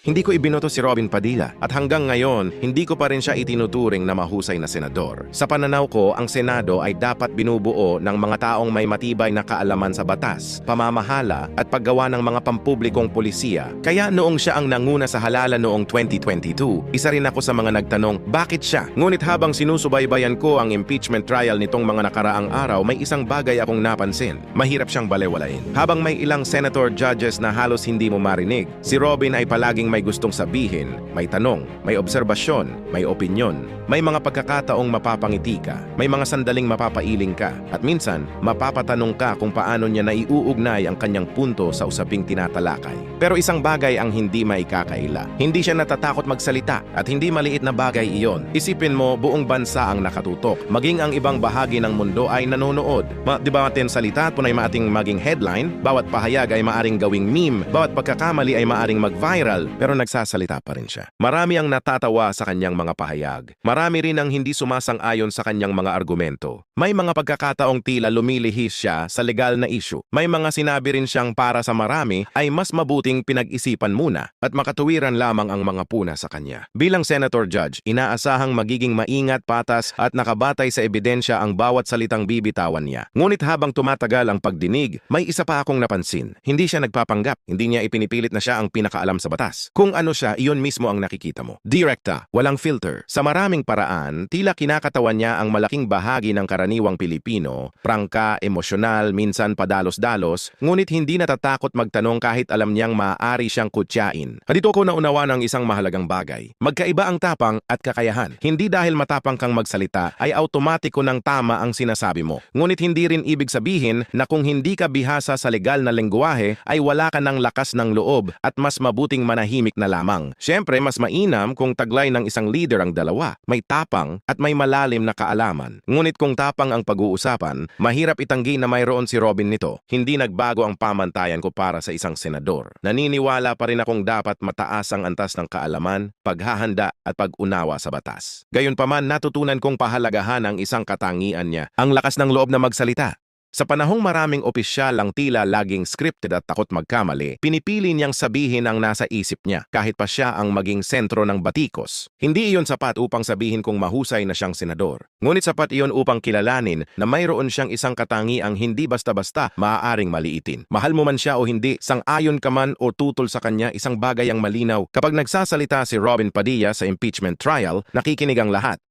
Hindi ko ibinoto si Robin Padilla at hanggang ngayon, hindi ko pa rin siya itinuturing na mahusay na senador. Sa pananaw ko, ang Senado ay dapat binubuo ng mga taong may matibay na kaalaman sa batas, pamamahala at paggawa ng mga pampublikong polisiya. Kaya noong siya ang nanguna sa halalan noong 2022, isa rin ako sa mga nagtanong, bakit siya? Ngunit habang sinusubaybayan ko ang impeachment trial nitong mga nakaraang araw, may isang bagay akong napansin. Mahirap siyang balewalain. Habang may ilang senator judges na halos hindi mo marinig, si Robin ay palaging may gustong sabihin, may tanong, may obserbasyon, may opinyon, may mga pagkakataong mapapangiti ka, may mga sandaling mapapailing ka, at minsan, mapapatanong ka kung paano niya naiuugnay ang kanyang punto sa usaping tinatalakay. Pero isang bagay ang hindi maikakaila. Hindi siya natatakot magsalita at hindi maliit na bagay iyon. Isipin mo, buong bansa ang nakatutok. Maging ang ibang bahagi ng mundo ay nanonood. Di ba ating salita at punay maating maging headline, bawat pahayag ay maaring gawing meme, bawat pagkakamali ay maaring mag-viral, pero nagsasalita pa rin siya. Marami ang natatawa sa kanyang mga pahayag. Marami rin ang hindi sumasang-ayon sa kanyang mga argumento. May mga pagkakataong tila lumilihis siya sa legal na issue. May mga sinabi rin siyang para sa marami ay mas mabuting pinag-isipan muna at makatuwiran lamang ang mga puna sa kanya. Bilang Senator Judge, inaasahang magiging maingat, patas at nakabatay sa ebidensya ang bawat salitang bibitawan niya. Ngunit habang tumatagal ang pagdinig, may isa pa akong napansin. Hindi siya nagpapanggap. Hindi niya ipinipilit na siya ang pinakaalam sa batas. Kung ano siya, iyon mismo ang nakikita mo. Direkta, walang filter. Sa maraming paraan, tila kinakatawan niya ang malaking bahagi ng karaniwang Pilipino, prangka, emosyonal, minsan padalos-dalos, ngunit hindi natatakot magtanong kahit alam niyang maaari siyang kutyain. Dito ko naunawa ng isang mahalagang bagay. Magkaiba ang tapang at kakayahan. Hindi dahil matapang kang magsalita ay automatiko ng tama ang sinasabi mo. Ngunit hindi rin ibig sabihin na kung hindi ka bihasa sa legal na lengguwahe ay wala ka ng lakas ng loob at mas mabuting manahimik na lamang. Siyempre, mas mainam kung taglay ng isang leader ang dalawa. May tapang at may malalim na kaalaman. Ngunit kung tapang ang pag-uusapan, mahirap itanggi na mayroon si Robin nito. Hindi nagbago ang pamantayan ko para sa isang senador. Naniniwala pa rin akong dapat mataas ang antas ng kaalaman, paghahanda at pag-unawa sa batas. Gayunpaman, natutunan kong pahalagahan ang isang katangian niya, ang lakas ng loob na magsalita. Sa panahong maraming opisyal ang tila laging scripted at takot magkamali, pinipili niyang sabihin ang nasa isip niya kahit pa siya ang maging sentro ng batikos. Hindi iyon sapat upang sabihin kung mahusay na siyang senador. Ngunit sapat iyon upang kilalanin na mayroon siyang isang katangiang hindi basta-basta maaaring maliitin. Mahal mo man siya o hindi, sang-ayon ka man o tutol sa kanya, isang bagay ang malinaw. Kapag nagsasalita si Robin Padilla sa impeachment trial, nakikinig ang lahat.